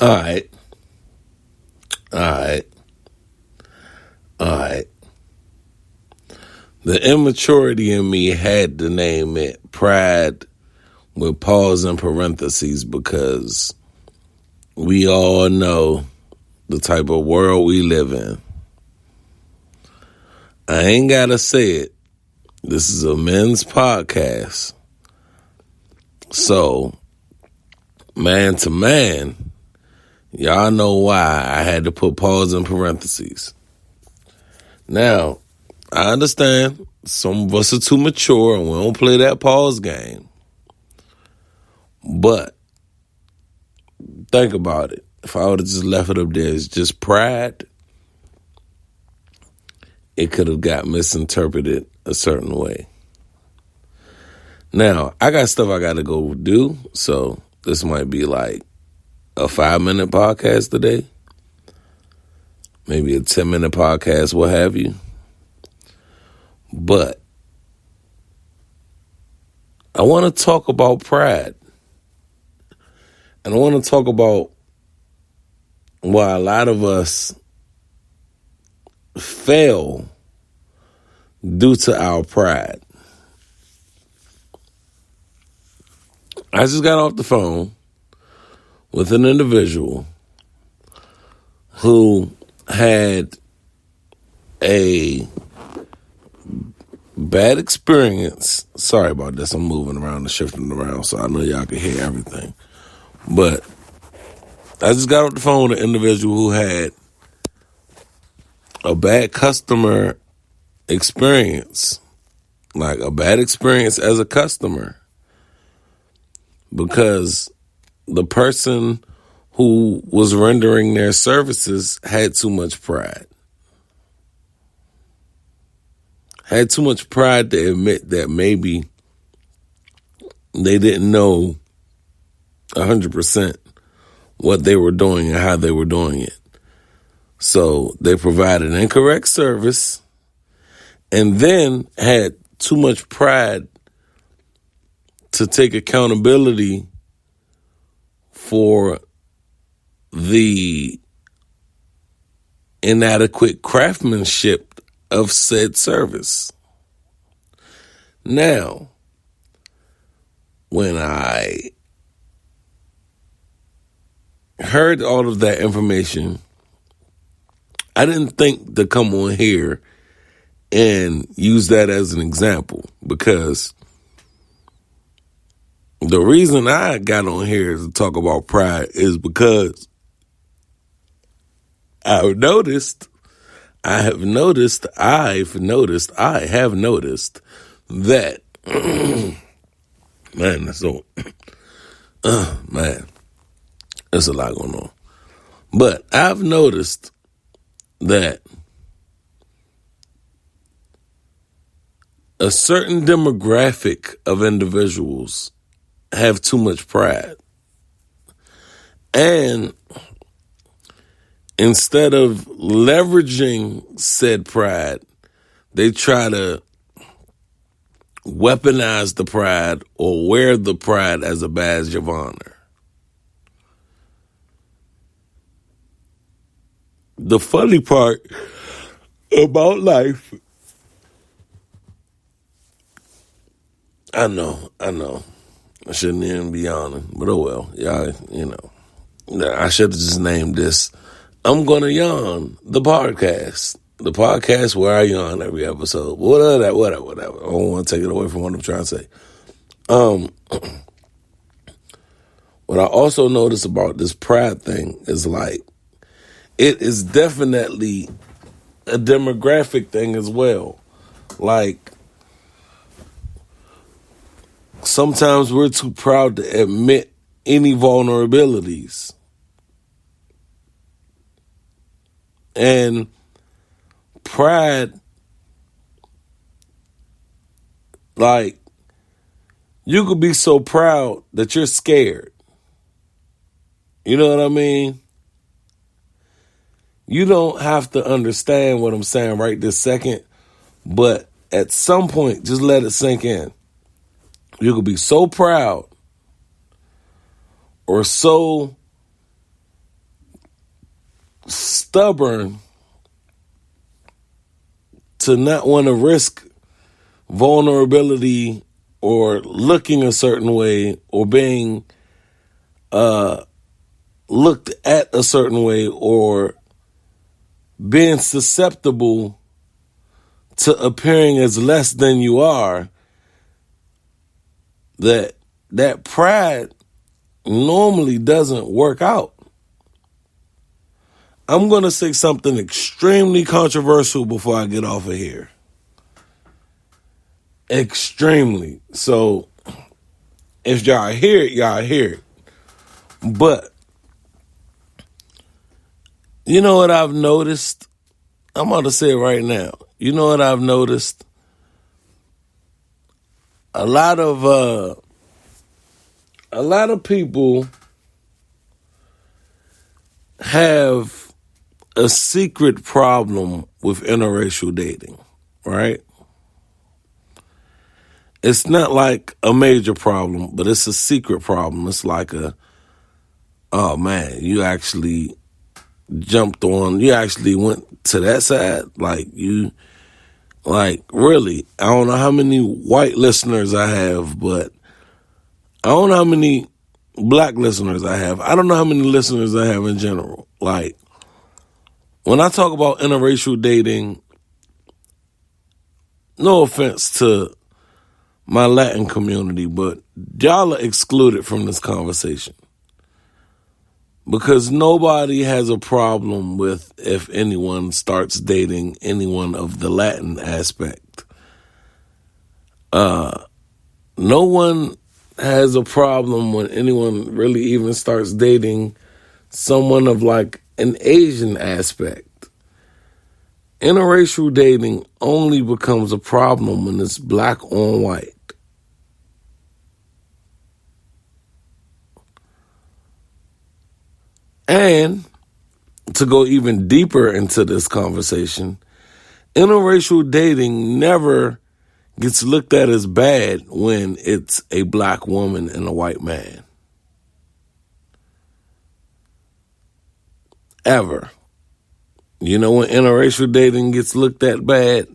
All right. All right. All right. The immaturity in me had to name it pride with pause and parentheses because we all know the type of world we live in. I ain't got to say it. This is a men's podcast. So, man to man, y'all know why I had to put pause in parentheses. Now, I understand some of us are too mature and we don't play that pause game. But think about it. If I would have just left it up there as just pride, it could have got misinterpreted a certain way. Now, I got stuff I got to go do, so this might be like a 5-minute podcast today, maybe a 10-minute podcast, what have you. But I want to talk about pride. And I want to talk about why a lot of us fail due to our pride. I just got off the phone with an individual who had a bad experience. Sorry about this. I'm moving around and shifting around, so I know y'all can hear everything. But I just got off the phone with an individual who had a bad customer experience, like a bad experience as a customer, because the person who was rendering their services had too much pride. Had too much pride to admit that maybe they didn't know 100% what they were doing and how they were doing it. So they provided incorrect service and then had too much pride to take accountability for the inadequate craftsmanship of said service. Now, when I heard all of that information, I didn't think to come on here and use that as an example, because the reason I got on here to talk about pride is because I have noticed that, man, that's so, man, there's a lot going on. But I've noticed that a certain demographic of individuals have too much pride. And instead of leveraging said pride, they try to weaponize the pride or wear the pride as a badge of honor. The funny part about life, I know. I shouldn't even be yawning, but oh well. Y'all, I should have just named this I'm Gonna Yawn, the podcast. The podcast where I yawn every episode. Whatever. I don't want to take it away from what I'm trying to say. What I also notice about this pride thing is like, it is definitely a demographic thing as well. Like, sometimes we're too proud to admit any vulnerabilities. And pride, like, you could be so proud that you're scared. You know what I mean? You don't have to understand what I'm saying right this second, but at some point, just let it sink in. You could be so proud or so stubborn to not want to risk vulnerability or looking a certain way or being looked at a certain way or being susceptible to appearing as less than you are, that pride normally doesn't work out. I'm going to say something extremely controversial before I get off of here. Extremely. So if y'all hear it, y'all hear it. But you know what I've noticed? I'm about to say it right now. You know what I've noticed? A lot of people have a secret problem with interracial dating, right? It's not like a major problem, but it's a secret problem. It's like oh man, you actually you actually went to that side. Really, I don't know how many white listeners I have, but I don't know how many black listeners I have. I don't know how many listeners I have in general. Like, when I talk about interracial dating, no offense to my Latin community, but y'all are excluded from this conversation. Because nobody has a problem with if anyone starts dating anyone of the Latin aspect. No one has a problem when anyone really even starts dating someone of like an Asian aspect. Interracial dating only becomes a problem when it's black on white. And to go even deeper into this conversation, interracial dating never gets looked at as bad when it's a black woman and a white man. Ever. You know when interracial dating gets looked at bad?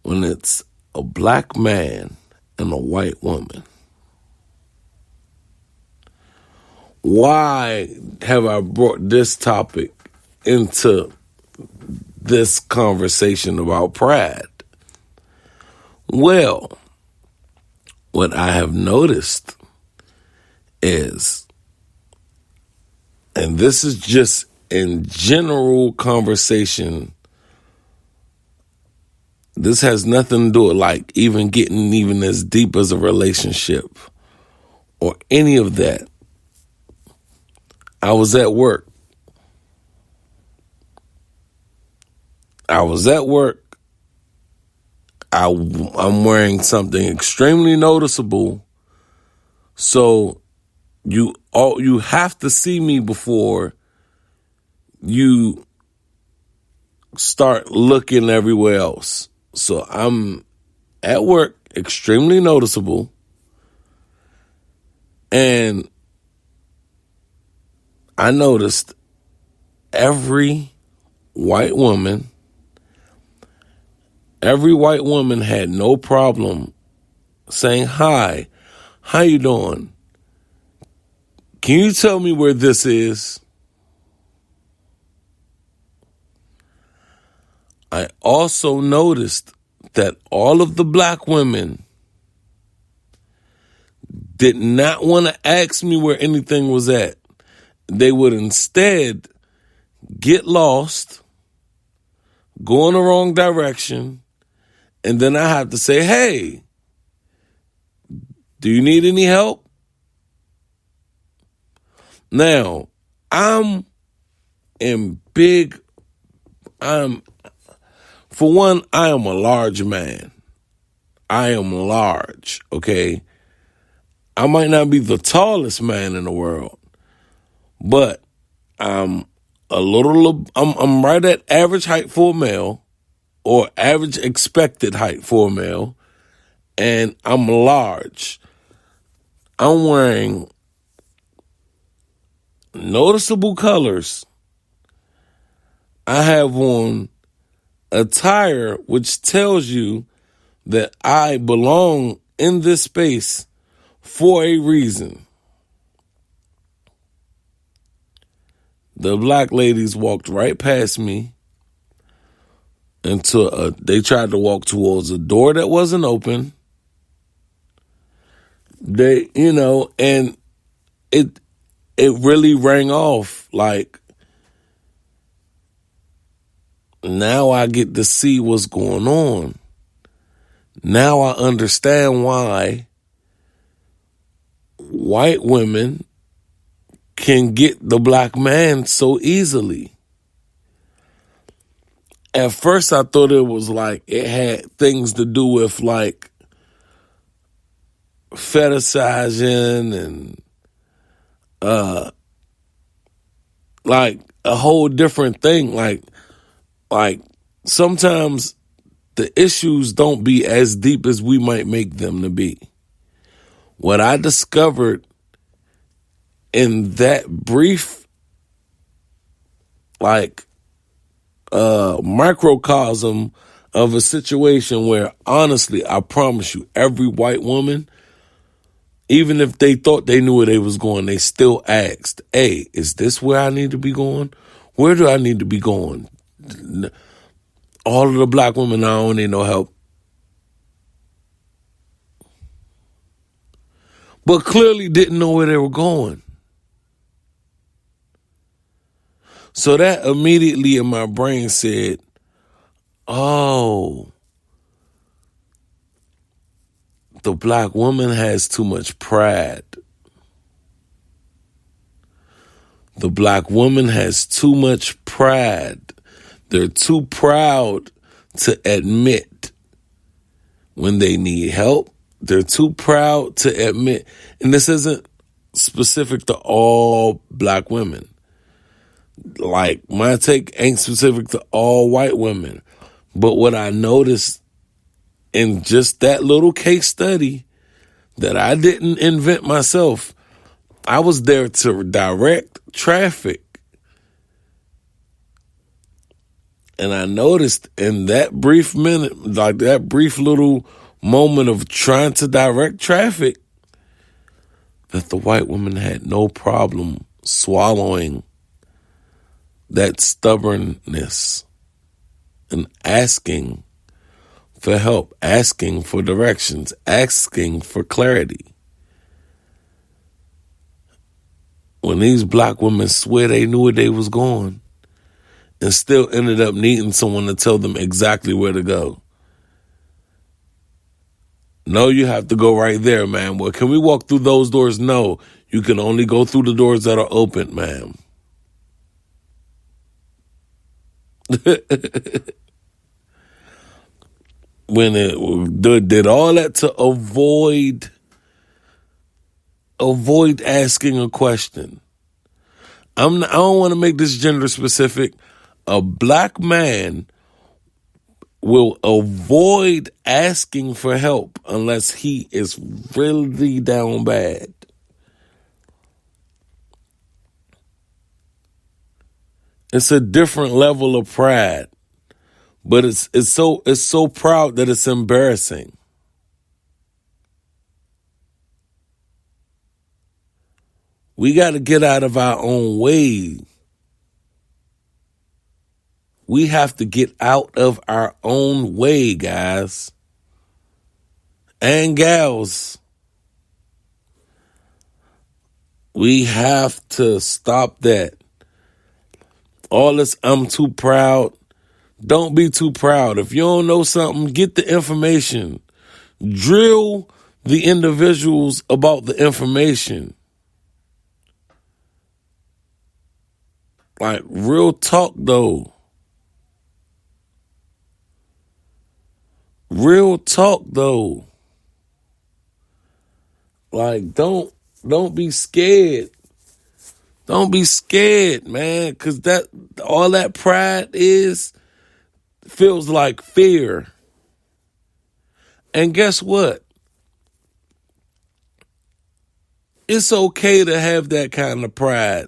When it's a black man and a white woman. Why have I brought this topic into this conversation about pride? Well, what I have noticed is, and this is just in general conversation, this has nothing to do with like even getting even as deep as a relationship or any of that. I was at work. I'm wearing something extremely noticeable. So you have to see me before you start looking everywhere else. So I'm at work, extremely noticeable. And I noticed every white woman had no problem saying, "Hi, how you doing? Can you tell me where this is?" I also noticed that all of the black women did not want to ask me where anything was at. They would instead get lost, go in the wrong direction, and then I have to say, "Hey, do you need any help?" Now, for one, I am a large man. I am large, okay? I might not be the tallest man in the world, but I'm right at average height for a male, or average expected height for a male, and I'm large. I'm wearing noticeable colors I have on attire which tells you that I belong in this space for a reason. The black ladies walked right past me until they tried to walk towards a door that wasn't open. And it really rang off. Like, now I get to see what's going on. Now I understand why white women can get the black man so easily. At first I thought it was like it had things to do with like fetishizing and like a whole different thing. Like sometimes the issues don't be as deep as we might make them to be. What I discovered in that brief, microcosm of a situation where, honestly, I promise you, every white woman, even if they thought they knew where they was going, they still asked, hey, is this where I need to be going? Where do I need to be going? All of the black women, I don't need no help. But clearly didn't know where they were going. So that immediately in my brain said, oh, the black woman has too much pride. The black woman has too much pride. They're too proud to admit when they need help. They're too proud to admit, and this isn't specific to all black women. Like, my take ain't specific to all white women. But what I noticed in just that little case study that I didn't invent myself, I was there to direct traffic. And I noticed in that brief minute, like that brief little moment of trying to direct traffic, that the white woman had no problem swallowing that stubbornness and asking for help, asking for directions, asking for clarity. When these black women swear they knew where they was going and still ended up needing someone to tell them exactly where to go. No, you have to go right there, ma'am. Well, can we walk through those doors? No, you can only go through the doors that are open, ma'am. When it did all that to avoid asking a question. I don't want to make this gender specific. A black man will avoid asking for help unless he is really down bad. It's a different level of pride, but it's so proud that it's embarrassing. We got to get out of our own way. We have to get out of our own way, guys and gals. We have to stop that. All this, I'm too proud. Don't be too proud. If you don't know something, get the information. Drill the individuals about the information. Like, real talk, though. Real talk, though. Like, don't be scared. Don't be scared, man, because all that pride feels like fear. And guess what? It's okay to have that kind of pride,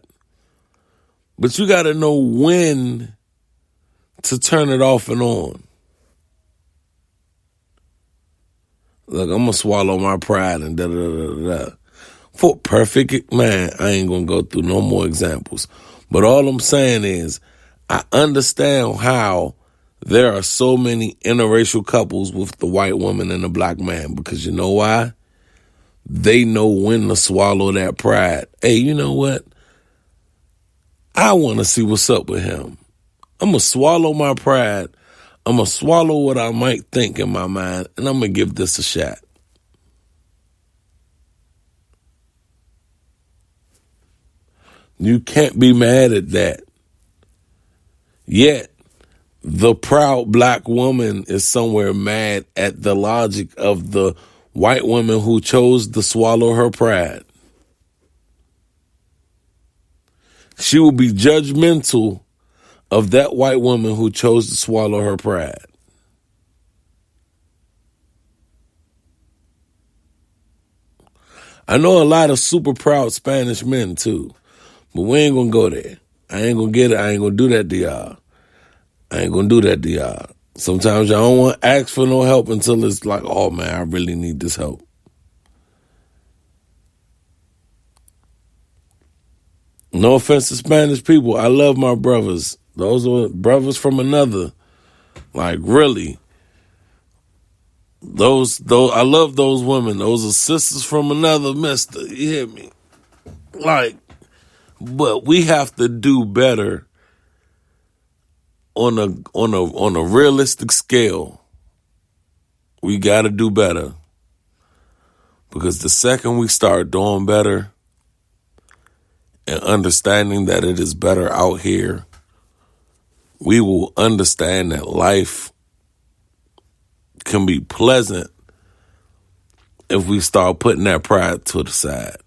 but you got to know when to turn it off and on. Look, I'm going to swallow my pride and da-da-da-da-da. For perfect man, I ain't going to go through no more examples. But all I'm saying is, I understand how there are so many interracial couples with the white woman and the black man. Because you know why? They know when to swallow that pride. Hey, you know what? I want to see what's up with him. I'm going to swallow my pride. I'm going to swallow what I might think in my mind, and I'm going to give this a shot. You can't be mad at that. Yet, the proud black woman is somewhere mad at the logic of the white woman who chose to swallow her pride. She will be judgmental of that white woman who chose to swallow her pride. I know a lot of super proud Spanish men too, but we ain't gonna go there. I ain't gonna get it. I ain't gonna do that to y'all. I ain't gonna do that to y'all. Sometimes y'all don't want to ask for no help until it's like, oh man, I really need this help. No offense to Spanish people. I love my brothers. Those are brothers from another. Like, really. Those I love those women. Those are sisters from another mister. You hear me? Like, but we have to do better on a realistic scale. We got to do better. Because the second we start doing better and understanding that it is better out here, we will understand that life can be pleasant if we start putting that pride to the side.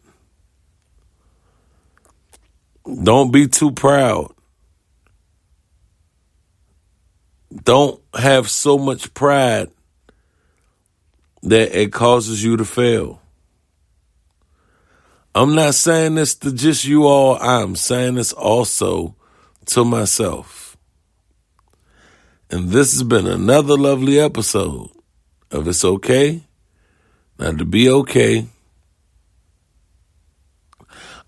Don't be too proud. Don't have so much pride that it causes you to fail. I'm not saying this to just you all. I'm saying this also to myself. And this has been another lovely episode of It's Okay Not to Be Okay.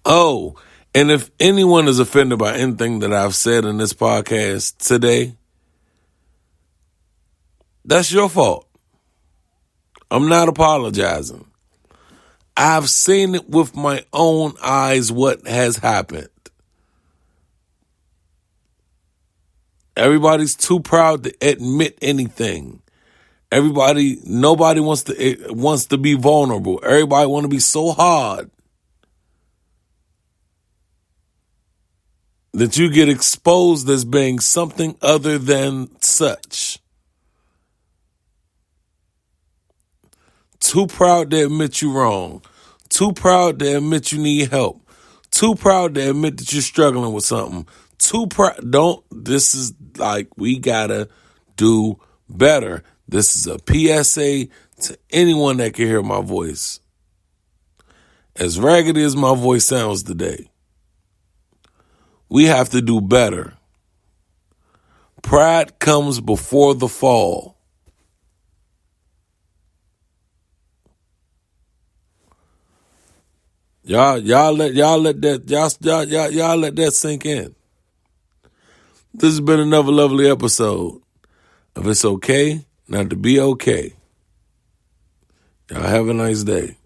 Oh, and if anyone is offended by anything that I've said in this podcast today, that's your fault. I'm not apologizing. I've seen it with my own eyes what has happened. Everybody's too proud to admit anything. Nobody wants to be vulnerable. Everybody want to be so hard that you get exposed as being something other than such. Too proud to admit you're wrong. Too proud to admit you need help. Too proud to admit that you're struggling with something. Too proud. This is like, we gotta do better. This is a PSA to anyone that can hear my voice. As raggedy as my voice sounds today, we have to do better. Pride comes before the fall. Y'all let that sink in. This has been another lovely episode of It's Okay Not to Be Okay. Y'all have a nice day.